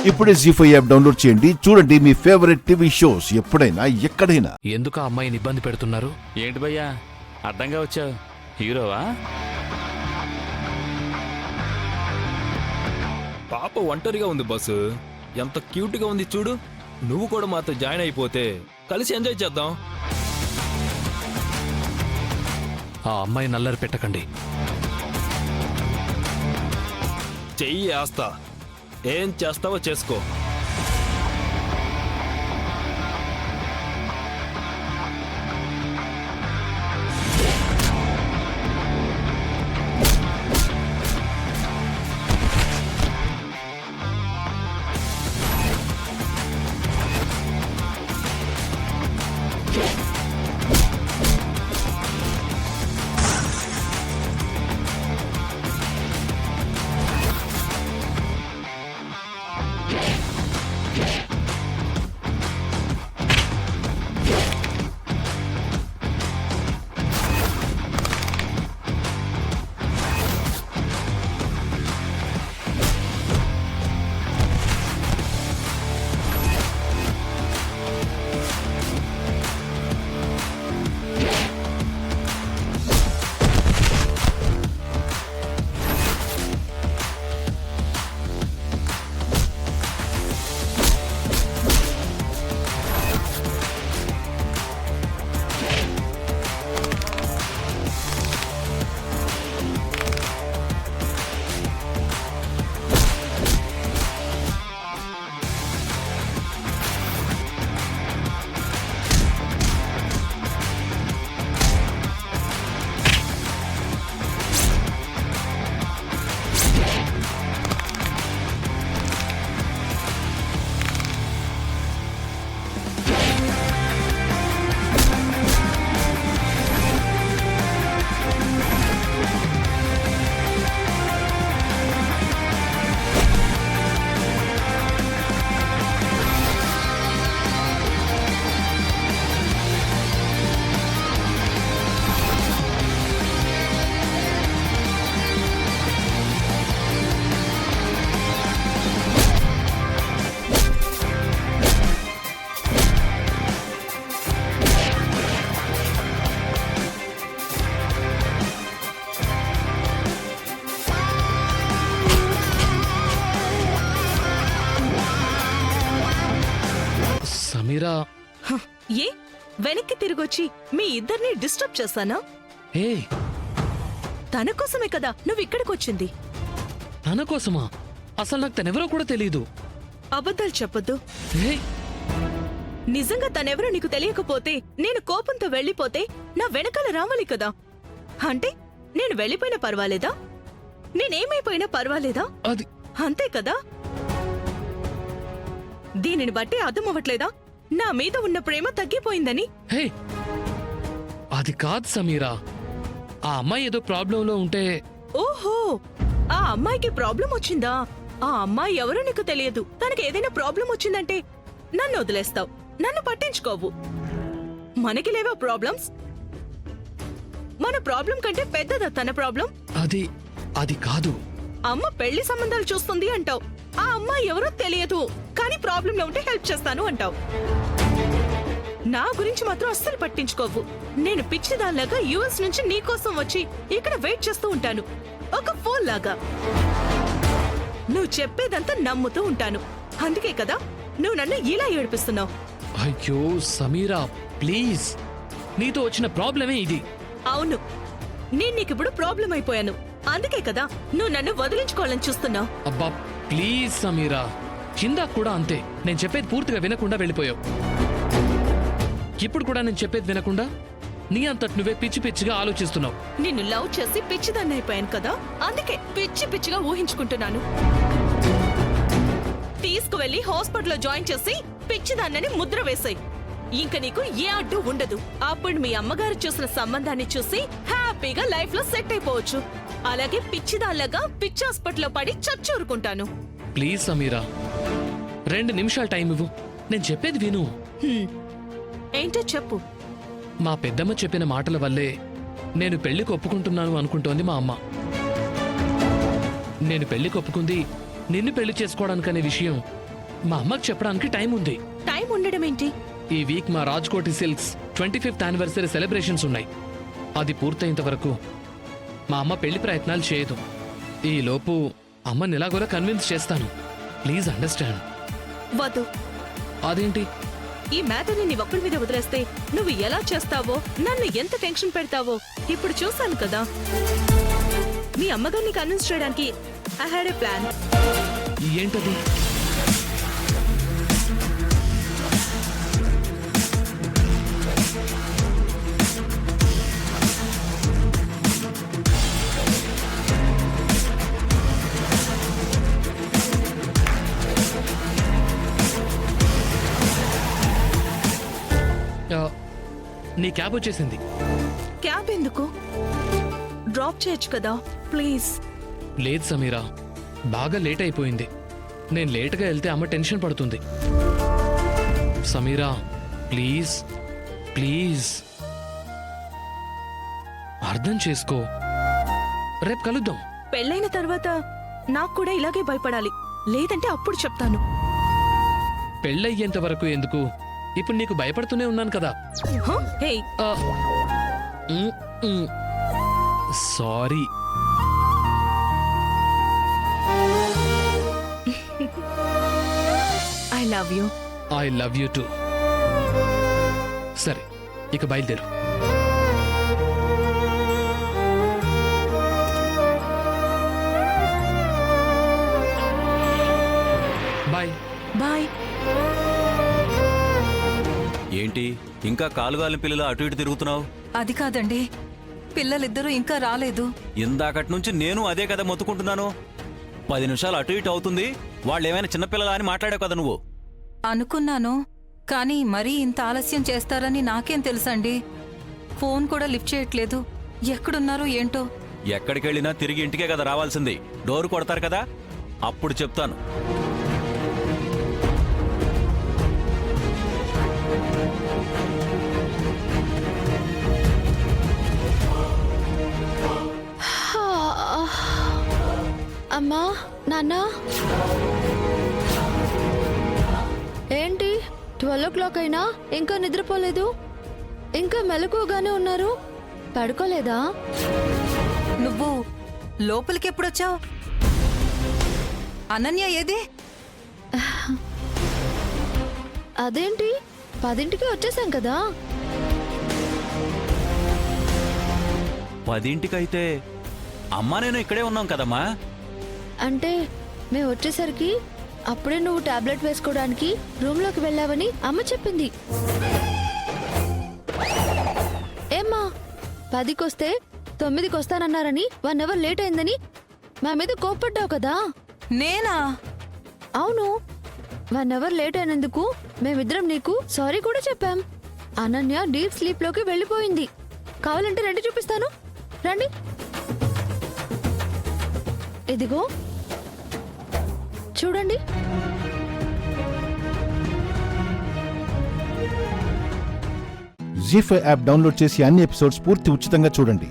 ఇప్పుడే జీ5 app download చేయండి. చూడండి మీ ఫేవరెట్ టీవీ షోస్ ఎప్పుడైనా ఎక్కడైనా. ఎందుకు ఆ అమ్మాయిని ఇబ్బంది పెడుతున్నారు? ఏంటి భయ్యా అడ్డంగా వచ్చావు? హీరోవా? పాప ఒంటరిగా ఉంది బాసు. ఎంత క్యూట్గా ఉంది చూడు. నువ్వు కూడా మాతో జాయిన్ అయిపోతే కలిసి ఎంజాయ్ చేద్దాం. ఆ అమ్మాయి నల్లరి పెట్టకండి. చెయ్యి వేస్తా. ఏం చేస్తావో చేసుకో. సమీరా, ఏ వెనక్కి తిరిగొచ్చి మీ ఇద్దరిని డిస్టర్బ్ చేశానా? ఏ తన కోసమే కదా నువ్వు ఇక్కడికొచ్చింది. తన కోసమా? అసలు నాకు తనెవరో కూడా తెలీదు. అబద్ధాలు చెప్పొద్దు. ఏయ్, నిజంగా తనెవరో నీకు తెలియకపోతే, నేను కోపంతో వెళ్ళిపోతే నా వెనకాల రావాలి కదా. అంటే నేను వెళ్ళిపోయినా పర్వాలేదా? నేనేమైపోయినా పర్వాలేదా? అది అంతే కదా. దీనిని బట్టి అర్థమవ్వట్లేదా నా మీద ఉన్న ప్రేమ తగ్గిపోయిందని? హే, అది కాదు సమీరా. ఆ అమ్మాయి ఏదో ప్రాబ్లంలో ఉంటే. ఓహో, ఆ అమ్మాయికి ప్రాబ్లం వచ్చిందా? ఆ అమ్మాయి ఎవరో నీకు తెలియదు. తనకి ఏదైనా ప్రాబ్లం వచ్చిందంటే నన్ను వదిలేస్తావు, నన్ను పట్టించుకోవు. మనకి లేవా ప్రాబ్లమ్స్? మన ప్రాబ్లం కంటే పెద్దదా తన ప్రాబ్లం? అది అది కాదు. అమ్మ పెళ్లి సంబంధాలు చూస్తుంది అంటావు. ఆ అమ్మాయి ఎవరో తెలియదు, కానీ ప్రాబ్లంలో ఉంటే హెల్ప్ చేస్తాను అంటావు. నా గురించి మాత్రం అస్సలు పట్టించుకోవు. నేను పిచ్చిదాల్లాగా యుఎస్ నుంచి నీకోసం వచ్చి ఇక్కడ వెయిట్ చేస్తూ ఉంటాను, ఒక ఫోన్ లాగా. నువ్వు చెప్పేదంతా నమ్ముతూ ఉంటాను. అందుకే కదా నువ్వు నన్ను ఇలా ఏడిపిస్తున్నావు. అయ్యో సమీరా, ప్లీజ్. నీతో వచ్చిన ప్రాబ్లమే ఇది. అవును, నేను నీకిప్పుడు ప్రాబ్లం అయిపోయాను. అందుకే కదా నువ్వు నన్ను వదిలించుకోవాలని చూస్తున్నావు. అబ్బా ప్లీజ్ సమీరా. కింద కూడా అంతే. నేను చెప్పేది పూర్తిగా వినకుండా వెళ్ళిపోయావు. ఇప్పుడు కూడా నేను చెప్పేది వినకుండా నీ అంతటి నువ్వే పిచ్చి పిచ్చిగా ఆలోచిస్తున్నావు. నిన్ను లవ్ చేసి పిచ్చిదాన్ని అయిపోయాను కదా, అందుకే పిచ్చి పిచ్చిగా ఊహించుకుంటున్నాను. తీసుకువెళ్లి హాస్పిటల్లో జాయిన్ చేసి పిచ్చిదాన్నని ముద్ర వేసాయి. ఇంక నీకు ఏ అడ్డు ఉండదు. అప్పుడు మీ అమ్మగారు చూసిన సంబంధాన్ని చూసి హ్యాపీగా లైఫ్ లో సెట్ అయిపోవచ్చు. అలాగే పిచ్చిదాల్లాగా పిచ్చి హాస్పిటల్లో పడి చచ్చూరుకుంటాను. ప్లీజ్ సమీరా, 2 నిమిషాలు టైం ఇవ్వు. నేను చెప్పేది విను. ఏంటో చెప్పు. మా పెద్దమ్మ చెప్పిన మాటల వల్లే నేను పెళ్లికి ఒప్పుకుంటున్నాను అనుకుంటోంది మా అమ్మ. నేను పెళ్లికి ఒప్పుకుంది నిన్ను పెళ్లి చేసుకోవడానికనే విషయం మా అమ్మకి చెప్పడానికి టైం ఉంది. టైం ఉండడం ఏంటి? ఈ వీక్ మా Raj-Koti silks 25th anniversary celebrations ఉన్నాయి. అది పూర్తయ్యేంత వరకు మా అమ్మ పెళ్లి ప్రయత్నాలు చేయదు. ఈ లోపు అమ్మని ఎలాగోలా కన్విన్స్ చేస్తాను. Please understand. వద్దు. అదేంటి? ఈ మ్యాటర్ని నీ ఒక్కడి మీద వదిలేస్తే నువ్వు ఎలా చేస్తావో, నన్ను ఎంత టెన్షన్ పెడతావో ఇప్పుడు చూశాను కదా. మీ అమ్మగారిని కన్విన్స్ చేయడానికి ఐ హ్యాడ్ ఎ ప్లాన్. ఏంటది? నీ క్యాబ్ వచ్చేసింది. క్యాబ్ ఎందుకు? డ్రాప్ చేయొచ్చు కదా ప్లీజ్. లేదు సమీరా, బాగా లేట్ అయిపోయింది. నేను లేట్గా వెళ్తే అమ్మ టెన్షన్ పడుతుంది. సమీరా ప్లీజ్ ప్లీజ్ అర్థం చేసుకో. రేపు కలుద్దాం. పెళ్ళైన తర్వాత నాకు కూడా ఇలాగే భయపడాలి, లేదంటే అప్పుడు చెప్తాను. పెళ్ళయ్యేంత వరకు ఎందుకు? ఇప్పుడు నీకు భయపడుతూనే ఉన్నాను కదా. Hey, sorry. I love you. I love you too. సరే, ఇక బయలుదేరు. బాయ్. బాయ్. ఏంటి ఇంకా కాలుగాలిన పిల్లలు అటు ఇటు తిరుగుతున్నావు? అది కాదండి, పిల్లలిద్దరూ ఇంకా రాలేదు. ఇందాకటి నుంచి నేను అదే కదా మొత్తుకుంటున్నాను. 10 నిమిషాలు అటు ఇటు అవుతుంది, వాళ్ళు ఏమైనా చిన్నపిల్లలా అని మాట్లాడావు కదా నువ్వు. అనుకున్నాను, కానీ మరీ ఇంత ఆలస్యం చేస్తారని నాకేం తెలుసండి. ఫోన్ కూడా లిఫ్ట్ చేయట్లేదు. ఎక్కడున్నారో ఏంటో. ఎక్కడికెళ్ళినా తిరిగి ఇంటికే కదా రావాల్సింది. డోరు కొడతారు కదా, అప్పుడు చెప్తాను. అమ్మా, నాన్న, ఏంటి 12 o'clock అయినా ఇంకా నిద్రపోలేదు? ఇంకా మెలకుగానే ఉన్నారు? పడుకోలేదా? నువ్వు లోపలికి ఎప్పుడొచ్చావు? అనన్య ఏది? అదేంటి 10ంటికి వచ్చేసాం కదా. 10ంటికైతే అమ్మా నేను ఇక్కడే ఉన్నాం కదమ్మా. అంటే మేము వచ్చేసరికి అప్పుడే నువ్వు టాబ్లెట్ వేసుకోవడానికి రూమ్లోకి వెళ్ళావని అమ్మ చెప్పింది. ఏమ్మా, 10కి 9కి వస్తానన్నారని 1 hour లేట్ అయిందని మా మీద కోప్పడ్డావు కదా. నేనా? అవును, 1 hour లేట్ అయినందుకు మేమిద్దరం నీకు సారీ కూడా చెప్పాం. అనన్య డీప్ స్లీప్ లోకి వెళ్ళిపోయింది. కావాలంటే రండి, చూపిస్తాను. రండి. ఇదిగో చూడండి. జీ5 యాప్ డౌన్లోడ్ చేసి అన్ని ఎపిసోడ్స్ పూర్తి ఉచితంగా చూడండి.